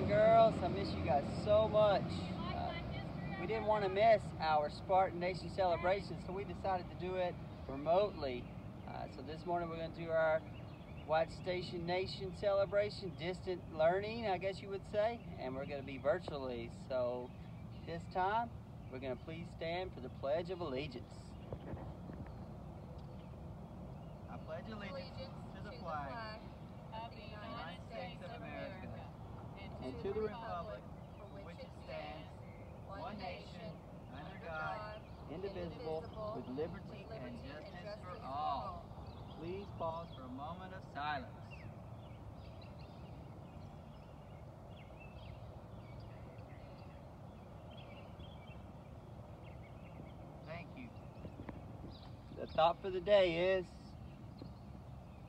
and girls. I miss you guys so much. We didn't want to miss our Spartan Nation celebration, so we decided to do it remotely. So this morning we're going to do our White Station Nation celebration, distant learning, I guess you would say, and we're going to be virtually. So this time, we're going to please stand for the Pledge of Allegiance. I pledge allegiance to the flag of the United States of America and to the republic for which it stands, one nation, under God, indivisible, with liberty and justice for all. Please pause for a moment of silence. Thank you. The thought for the day is,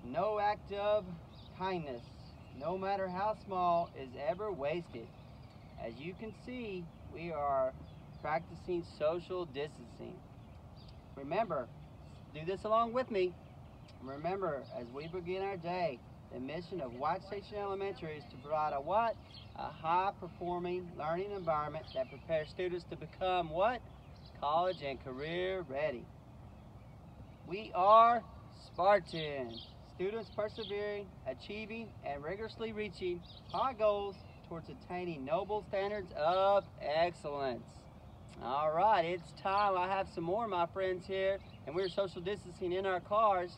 no act of kindness, no matter how small, is ever wasted. As you can see, we are practicing social distancing. Remember, do this along with me. Remember, as we begin our day, the mission of White Station Elementary is to provide a what? A high-performing learning environment that prepares students to become what? College and career ready. We are Spartan. Students persevering, achieving, and rigorously reaching high goals towards attaining noble standards of excellence. All right, it's time. I have some more of my friends here, and we're social distancing in our cars.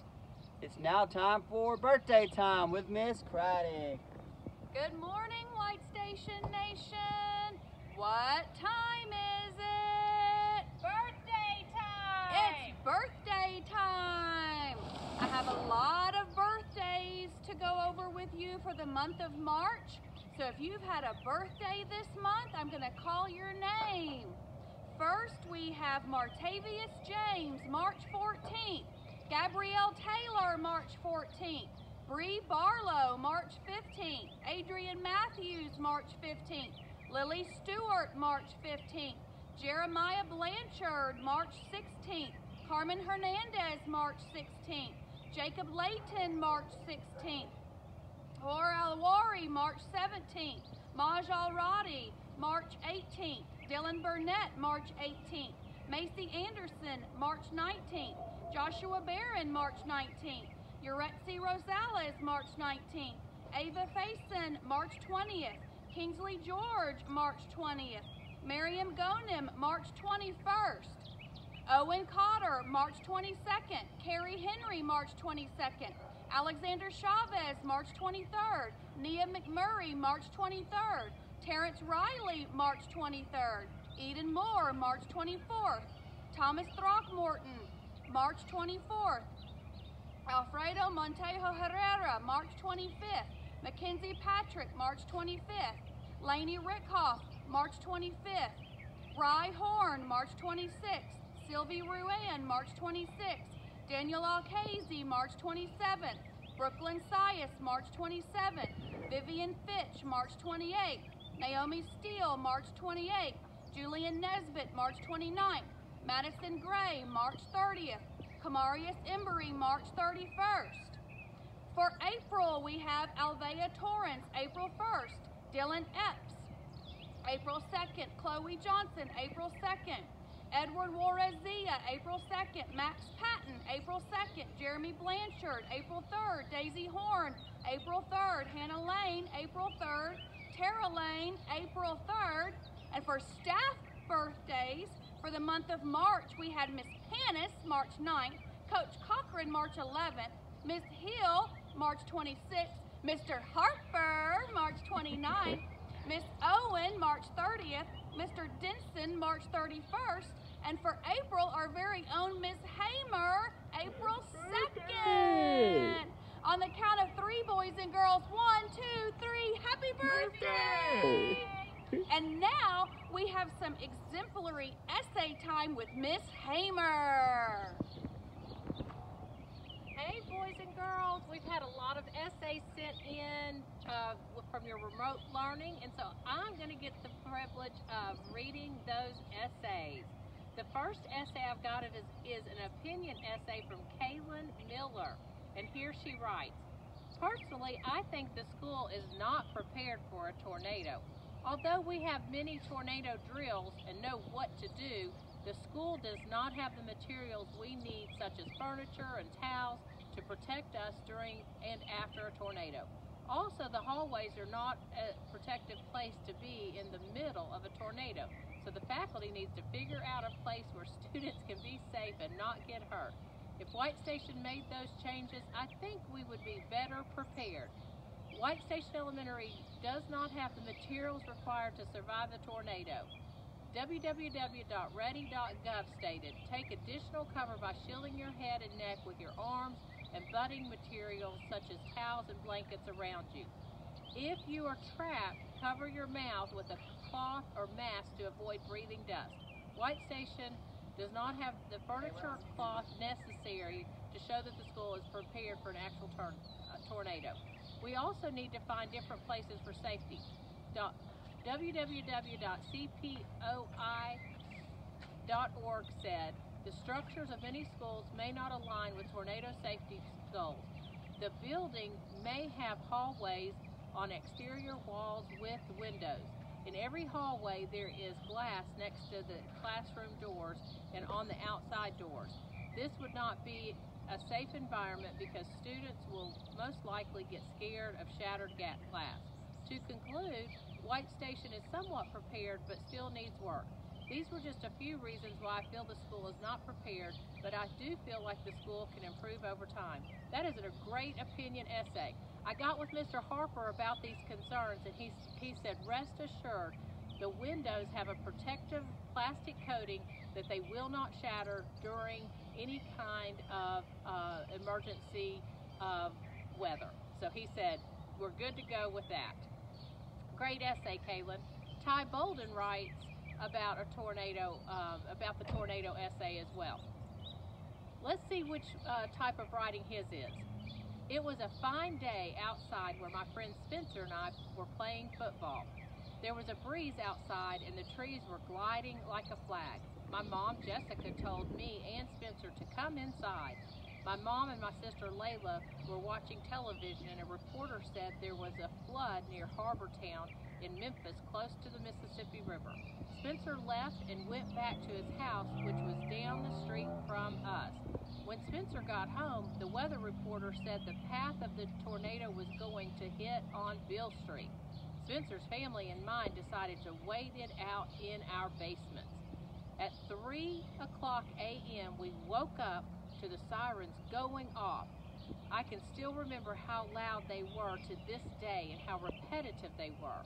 It's now time for birthday time with Miss Craddock. Good morning, White Station Nation. What time is it? Birthday time! It's birthday time! I have a lot of birthdays to go over with you for the month of March. So if you've had a birthday this month, I'm going to call your name. First, we have Martavius James, March 14th. Gabrielle Taylor, March 14th. Bree Barlow, March 15th. Adrian Matthews, March 15th. Lily Stewart, March 15th. Jeremiah Blanchard, March 16th. Carmen Hernandez, March 16th. Jacob Layton, March 16th. Hor Alwari, March 17th. Maj Alradi, March 18th. Dylan Burnett, March 18th. Macy Anderson, March 19th. Joshua Barron, March 19th. Uretzi Rosales, March 19th. Ava Faison, March 20th. Kingsley George, March 20th. Miriam Gonim, March 21st. Owen Cotter, March 22nd. Carrie Henry, March 22nd. Alexander Chavez, March 23rd. Nia McMurray, March 23rd. Terrence Riley, March 23rd. Eden Moore, March 24th. Thomas Throckmorton, March 24th. Alfredo Montejo Herrera, March 25th. Mackenzie Patrick, March 25th. Lainey Rickhoff, March 25th. Rye Horn, March 26th. Sylvie Ruan, March 26th. Daniel Alcasey, March 27th. Brooklyn Sias, March 27th. Vivian Fitch, March 28th. Naomi Steele, March 28th. Julian Nesbitt, March 29th. Madison Gray, March 30th. Kamarius Embry, March 31st. For April, we have Alvea Torrance, April 1st. Dylan Epps, April 2nd. Chloe Johnson, April 2nd. Edward Warezia, April 2nd. Max Patton, April 2nd. Jeremy Blanchard, April 3rd. Daisy Horn, April 3rd. Hannah Lane, April 3rd. Tara Lane, April 3rd. And for staff birthdays, for the month of March, we had Miss Panis, March 9th. Coach Cochran, March 11th. Miss Hill, March 26th. Mr. Harper, March 29th. Miss Owen, March 30th. Mr. Denson, March 31st. And for April, our very own Miss Hamer, April 2nd. On the count of 3, boys and girls, 1, 2, 3, happy birthday! And now we have some exemplary essay time with Miss Hamer. Hey, boys and girls, we've had a lot of essays sent in from your remote learning, and so I'm going to get the privilege of reading those essays. The first essay I've got is an opinion essay from Kaylin Miller, and here she writes, Personally, I think the school is not prepared for a tornado. Although we have many tornado drills and know what to do, the school does not have the materials we need, such as furniture and towels, to protect us during and after a tornado. Also, the hallways are not a protective place to be in the middle of a tornado, so the faculty needs to figure out a place where students can be safe and not get hurt. If White Station made those changes, I think we would be better prepared. White Station Elementary does not have the materials required to survive the tornado. www.ready.gov stated, take additional cover by shielding your head and neck with your arms and budding materials such as towels and blankets around you. If you are trapped, cover your mouth with a cloth or mask to avoid breathing dust. White Station does not have the furniture cloth necessary to show that the school is prepared for an actual tornado. We also need to find different places for safety. www.cpoi.org said, the structures of many schools may not align with tornado safety goals. The building may have hallways on exterior walls with windows. In every hallway there is glass next to the classroom doors and on the outside doors. This would not be a safe environment because students will most likely get scared of shattered glass. To conclude, White Station is somewhat prepared but still needs work. These were just a few reasons why I feel the school is not prepared, but I do feel like the school can improve over time. That is a great opinion essay. I got with Mr. Harper about these concerns, and he said, rest assured, the windows have a protective plastic coating that they will not shatter during any kind of emergency weather. So he said, we're good to go with that. Great essay, Kaylin. Ty Bolden writes about a tornado, about the tornado essay as well. Let's see which type of writing his is. It was a fine day outside where my friend Spencer and I were playing football. There was a breeze outside and the trees were gliding like a flag. My mom, Jessica, told me and Spencer to come inside. My mom and my sister Layla were watching television and a reporter said there was a flood near Harbor Town in Memphis close to the Mississippi River. Spencer left and went back to his house, which was down the street from us. When Spencer got home, the weather reporter said the path of the tornado was going to hit on Bill Street. Spencer's family and mine decided to wait it out in our basements. At 3 o'clock a.m., we woke up to the sirens going off. I can still remember how loud they were to this day and how repetitive they were.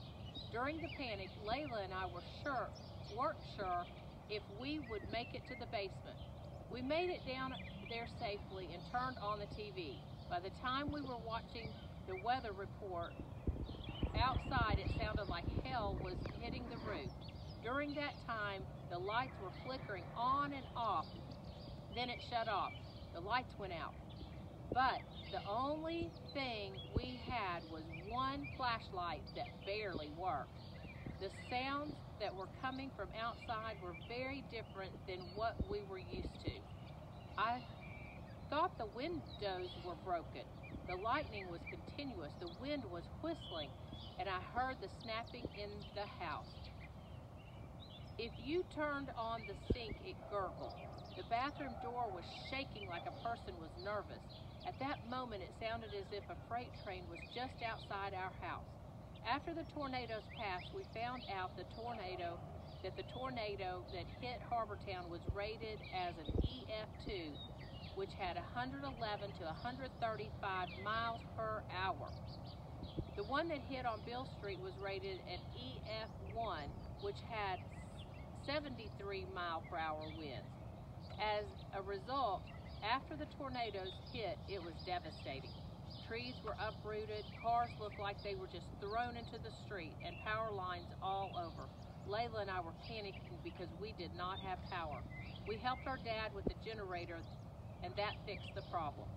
During the panic, Layla and I weren't sure if we would make it to the basement. We made it down there safely and turned on the TV. By the time we were watching the weather report, outside it sounded like hell was hitting the roof. During that time, the lights were flickering on and off. Then it shut off. The lights went out. But the only thing we had was one flashlight that barely worked. The sounds that were coming from outside were very different than what we were used to. I thought the windows were broken. The lightning was continuous. The wind was whistling, and I heard the snapping in the house. If you turned on the sink, it gurgled. The bathroom door was shaking like a person was nervous. At that moment, it sounded as if a freight train was just outside our house. After the tornadoes passed, we found out the tornado that hit Harbortown was rated as an EF2, which had 111 to 135 miles per hour. The one that hit on Bill Street was rated an EF1, which had 73 mile per hour winds. As a result, after the tornadoes hit, it was devastating. Trees were uprooted, cars looked like they were just thrown into the street, and power lines all over. Layla and I were panicking because we did not have power. We helped our dad with the generator, and that fixed the problem.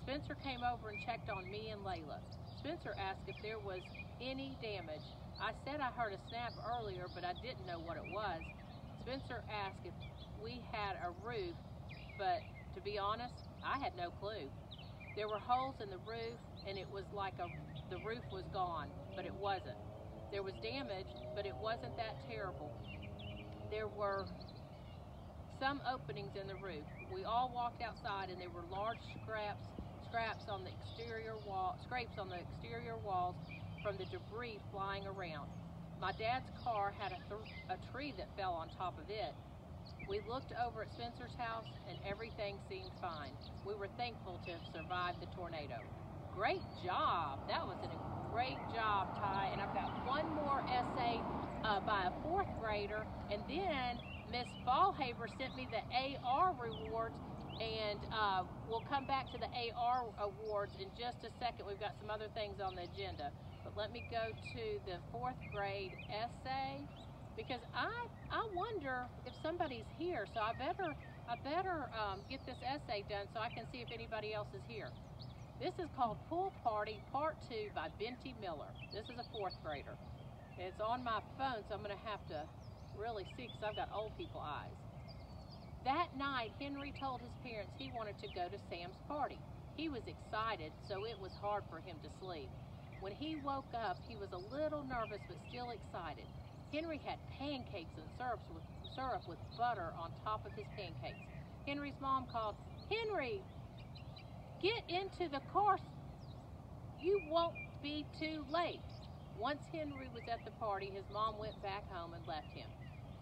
Spencer came over and checked on me and Layla. Spencer asked if there was any damage. I said I heard a snap earlier, but I didn't know what it was. Spencer asked if we had a roof, but to be honest, I had no clue. There were holes in the roof, and it was like the roof was gone, but it wasn't. There was damage, but it wasn't that terrible. There were some openings in the roof. We all walked outside, and there were large scrapes on the exterior scrapes on the exterior walls from the debris flying around. My dad's car had a tree that fell on top of it. We looked over at Spencer's house, and everything seemed fine. We were thankful to have survived the tornado. Great job. That was a great job, Ty. And I've got one more essay by a 4th grader, and then Miss Fallhaber sent me the AR rewards, and we'll come back to the AR awards in just a second. We've got some other things on the agenda. But let me go to the 4th grade essay, because I wonder if somebody's here, so I better get this essay done so I can see if anybody else is here. This is called Pool Party Part 2 by Benty Miller. This is a 4th grader. It's on my phone, so I'm going to have to really see because I've got old people eyes. That night, Henry told his parents he wanted to go to Sam's party. He was excited, so it was hard for him to sleep. When he woke up, he was a little nervous but still excited. Henry had pancakes and syrup with butter on top of his pancakes. Henry's mom called, "Henry, get into the car. You won't be too late." Once Henry was at the party, his mom went back home and left him.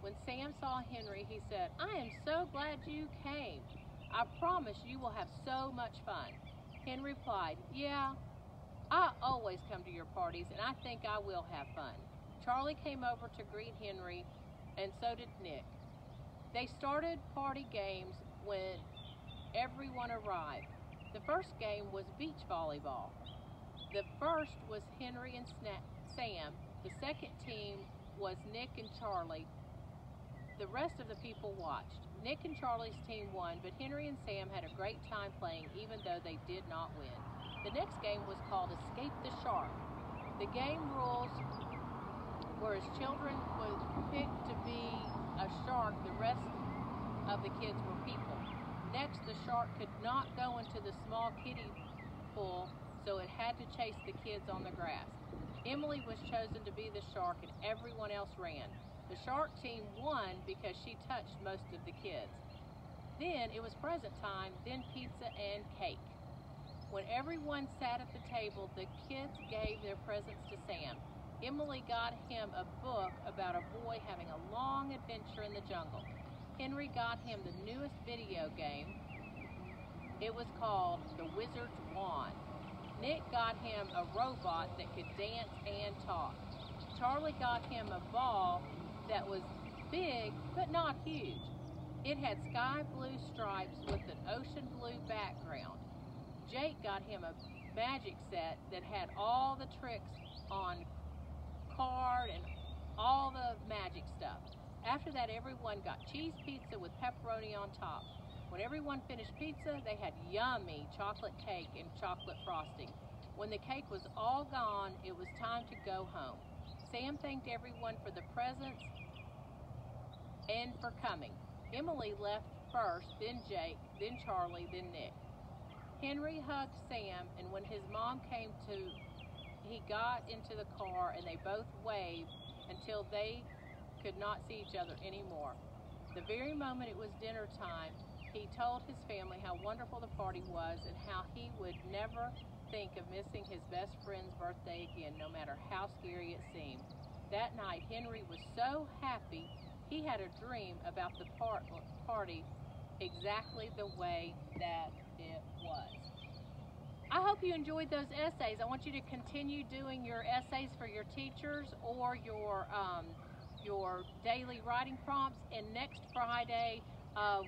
When Sam saw Henry, he said, "I am so glad you came. I promise you will have so much fun." Henry replied, "Yeah, I always come to your parties, and I think I will have fun." Charlie came over to greet Henry, and so did Nick. They started party games when everyone arrived. The first game was beach volleyball. The first was Henry and Sam. The second team was Nick and Charlie. The rest of the people watched. Nick and Charlie's team won, but Henry and Sam had a great time playing even though they did not win. The next game was called Escape the Shark. The game rules were as children was picked to be a shark, the rest of the kids were people. Next, the shark could not go into the small kiddie pool, so it had to chase the kids on the grass. Emily was chosen to be the shark, and everyone else ran. The shark team won because she touched most of the kids. Then it was present time, then pizza and cake. When everyone sat at the table, the kids gave their presents to Sam. Emily got him a book about a boy having a long adventure in the jungle. Henry got him the newest video game. It was called The Wizard's Wand. Nick got him a robot that could dance and talk. Charlie got him a ball that was big but not huge. It had sky blue stripes with an ocean blue background. Jake got him a magic set that had all the tricks on card and all the magic stuff. After that, everyone got cheese pizza with pepperoni on top. When everyone finished pizza, they had yummy chocolate cake and chocolate frosting. When the cake was all gone, it was time to go home. Sam thanked everyone for the presents and for coming. Emily left first, then Jake, then Charlie, then Nick. Henry hugged Sam, and when his mom came to, he got into the car and they both waved until they could not see each other anymore. The very moment it was dinner time, he told his family how wonderful the party was and how he would never think of missing his best friend's birthday again, no matter how scary it seemed. That night, Henry was so happy he had a dream about the party exactly the way that it was. I hope you enjoyed those essays. I want you to continue doing your essays for your teachers or your daily writing prompts. And next Friday, a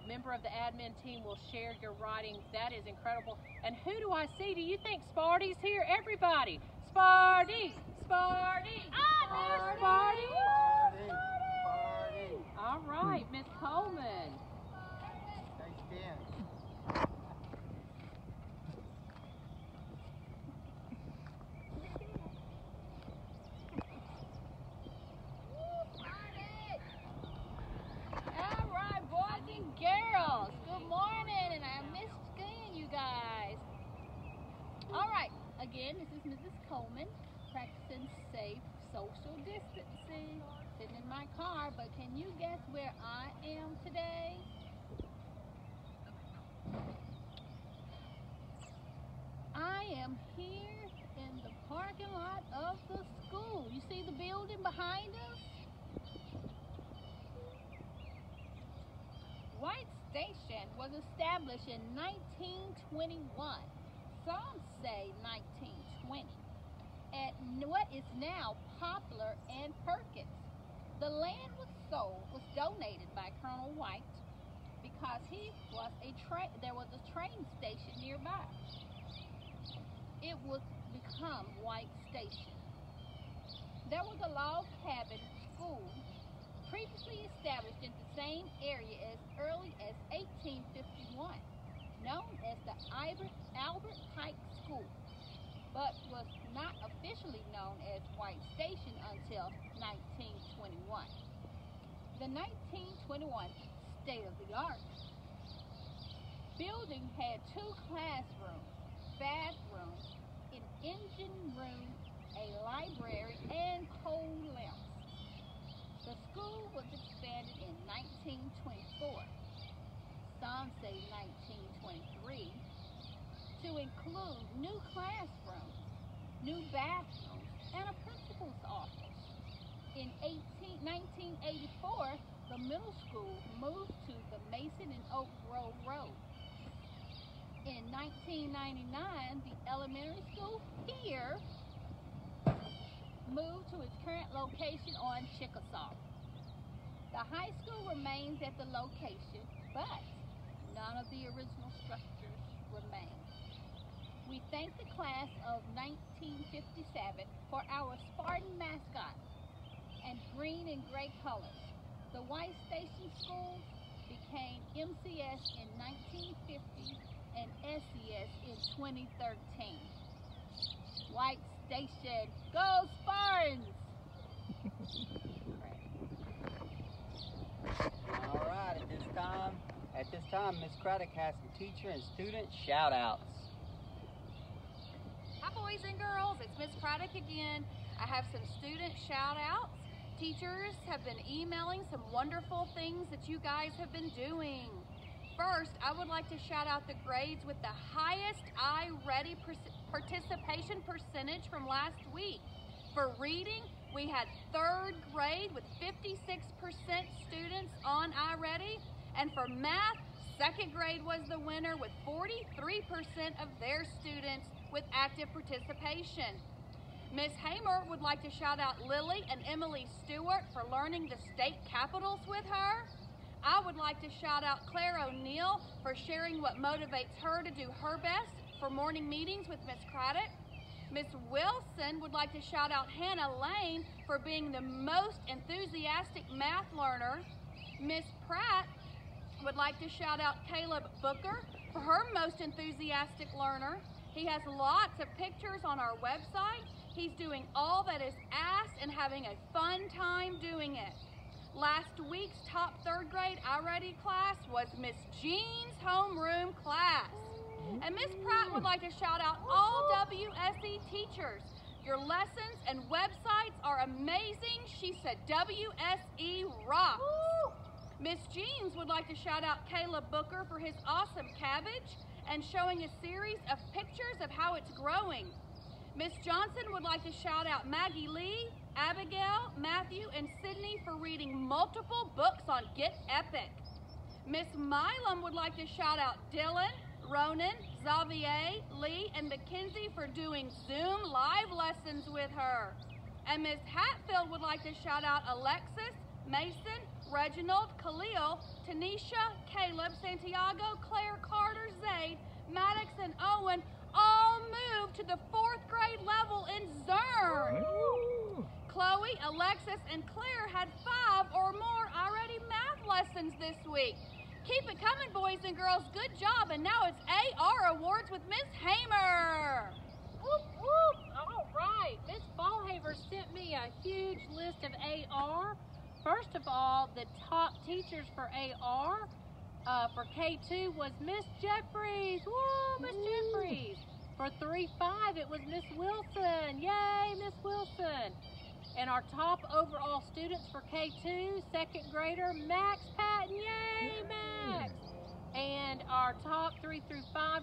member of the admin team will share your writing. That is incredible. And who do I see? Do you think Sparty's here? Everybody. Sparty! Sparty! Sparty! Sparty! All right, Miss Coleman. Thanks, Dan. All right, boys and girls. Good morning, and I missed seeing you guys. All right, Can you guess where I am today? I am here in the parking lot of the school. You see the building behind us? White Station was established in 1921. Some say 1920. At what is now Poplar and Perkins. The land was donated by Colonel White because there was a train station nearby. It would become White Station. There was a log cabin school previously established in the same area as early as 1851, known as the Albert Pike School, but was not officially known as White Station until 1921. The 1921 state-of-the-art building had 2 classrooms, bathrooms, an engine room, a library, and coal lamps. The school was expanded in 1924, some say 1923, to include new classrooms, new bathrooms, and a principal's office. In 1984, the middle school moved to the Mason and Oak Grove Road. In 1999, the elementary school here moved to its current location on Chickasaw. The high school remains at the location, but none of the original structures remain. We thank the class of 1957 for our Spartan mascot and green and gray colors. The White Station Schools became MCS in 1950 and SES in 2013. White Station, go Spartans! All right, at this time, Miss Craddock has some teacher and student shout-outs. Hi, boys and girls. It's Miss Craddock again. I have some student shout-outs. Teachers have been emailing some wonderful things that you guys have been doing. First, I would like to shout out the grades with the highest iReady participation percentage from last week. For reading, we had 3rd grade with 56% students on iReady. And for math, 2nd grade was the winner with 43% of their students with active participation. Miss Hamer would like to shout out Lily and Emily Stewart for learning the state capitals with her. I would like to shout out Claire O'Neill for sharing what motivates her to do her best for morning meetings with Miss Craddock. Miss Wilson would like to shout out Hannah Lane for being the most enthusiastic math learner. Miss Pratt would like to shout out Caleb Booker for her most enthusiastic learner. He has lots of pictures on our website. He's doing all that is asked and having a fun time doing it. Last week's top 3rd grade iReady class was Miss Jean's homeroom class. And Miss Pratt would like to shout out all WSE teachers. Your lessons and websites are amazing. She said WSE rocks. Miss Jeans would like to shout out Caleb Booker for his awesome cabbage and showing a series of pictures of how it's growing. Miss Johnson would like to shout out Maggie Lee, Abigail, Matthew, and Sydney for reading multiple books on Get Epic. Miss Milam would like to shout out Dylan, Ronan, Xavier, Lee, and Mackenzie for doing Zoom live lessons with her. And Miss Hatfield would like to shout out Alexis, Mason, Reginald, Khalil, Tanisha, Caleb, Santiago, Claire, Carter, Zaid, Maddox, and Owen all moved to the 4th grade level in Zern. Chloe, Alexis, and Claire had 5 or more already math lessons this week. Keep it coming, boys and girls. Good job. And now it's AR Awards with Miss Hamer. Whoop, whoop. All right. Miss Ballhaver sent me a huge list of AR. First of all, the top teachers for AR for K2 was Miss Jeffries. Woo, Miss Jeffries. For 3-5, it was Miss Wilson. Yay, Miss Wilson. And our top overall students for K2, second grader, Max Patton. Yay, Max! And our top 3 through 5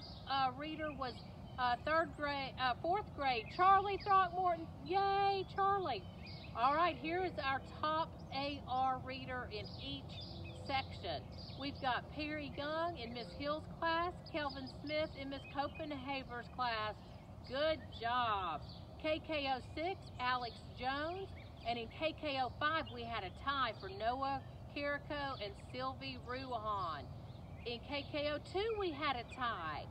reader was fourth grade, Charlie Throckmorton. Yay, Charlie! All right, here is our top AR reader in each section. We've got Perry Young in Miss Hill's class, Kelvin Smith in Miss Copenhaver's class. Good job. KKO 6, Alex Jones, and in KKO 5 we had a tie for Noah Carrico and Sylvie Ruahan. In KKO 2 we had a tie.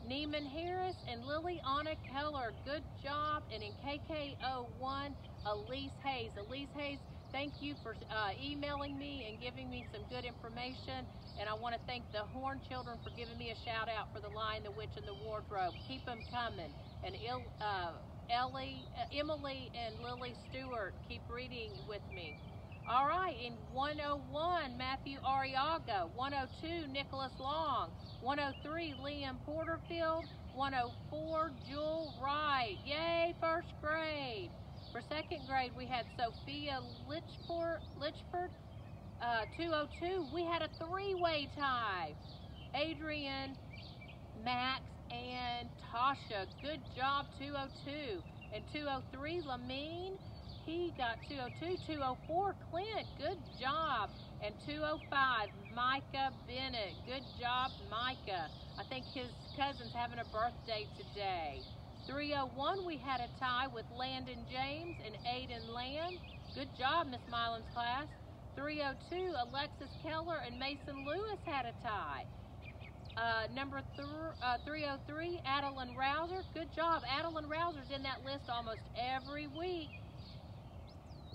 Neiman Harris and Liliana Keller, good job. And in KKO 1, Elise Hayes. Elise Hayes, thank you for emailing me and giving me some good information. And I want to thank the Horn children for giving me a shout out for The Lion, the Witch, and the Wardrobe. Keep them coming. And Emily and Lily Stewart, keep reading with me. All right, in 101, Matthew Arriaga. 102, Nicholas Long. 103, Liam Porterfield. 104, Jewel Wright. Yay, first grade. For second grade, we had Sophia Litchford. 202, we had a three-way tie. Adrian, Max, and Tasha. Good job, 202. And 203, Lamine. He got 202. 204, Clint. Good job. And 205, Micah Bennett. Good job, Micah. I think his cousin's having a birthday today. 301, we had a tie with Landon James and Aiden Lamb. Good job, Miss Milan's class. 302, Alexis Keller and Mason Lewis had a tie. Number 303, Adeline Rouser. Good job. Adeline Rouser's in that list almost every week.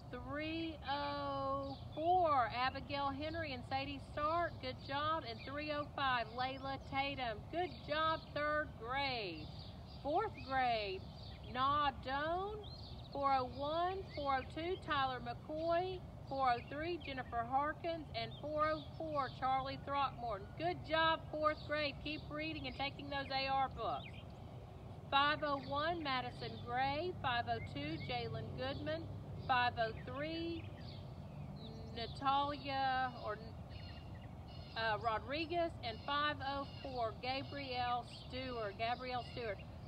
304, Abigail Henry and Sadie Stark. Good job. And 305, Layla Tatum. Good job, third grade. Fourth grade, Na Doan. 401, 402, Tyler McCoy. 403, Jennifer Harkins, and 404, Charlie Throckmorton. Good job, fourth grade. Keep reading and taking those AR books. 501, Madison Gray. 502, Jalen Goodman. 503, Natalia Rodriguez, and 504, Gabrielle Stewart.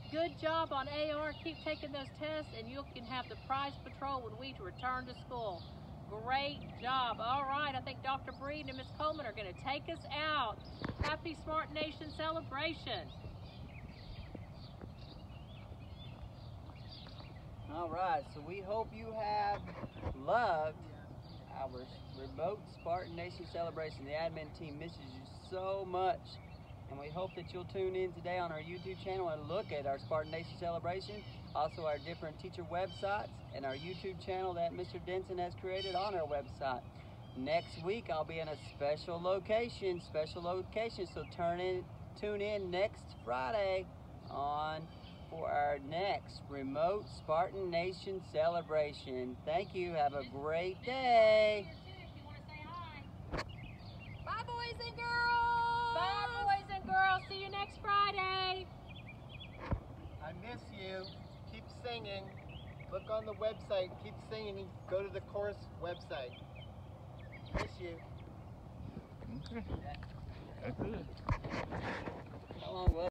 Good job on AR. Keep taking those tests, and you can have the prize patrol when we return to school. Great job. All right, I think Dr. Breed and Miss Coleman are going to take us out. Happy Smart Nation celebration. All right, so we hope you have loved our remote Spartan Nation celebration. The admin team misses you so much, and we hope that you'll tune in today on our YouTube channel and look at our Spartan Nation celebration, also our different teacher websites, and our YouTube channel that Mr. Denson has created on our website. Next week, I'll be in a special location, so tune in next Friday for our next remote Spartan Nation celebration. Thank you. Have a great day. Bye, boys and girls. Bye, boys and girls. See you next Friday. I miss you. Keep singing. Look on the website. Keep singing. Go to the chorus website. Miss you. Okay. That's good. How long was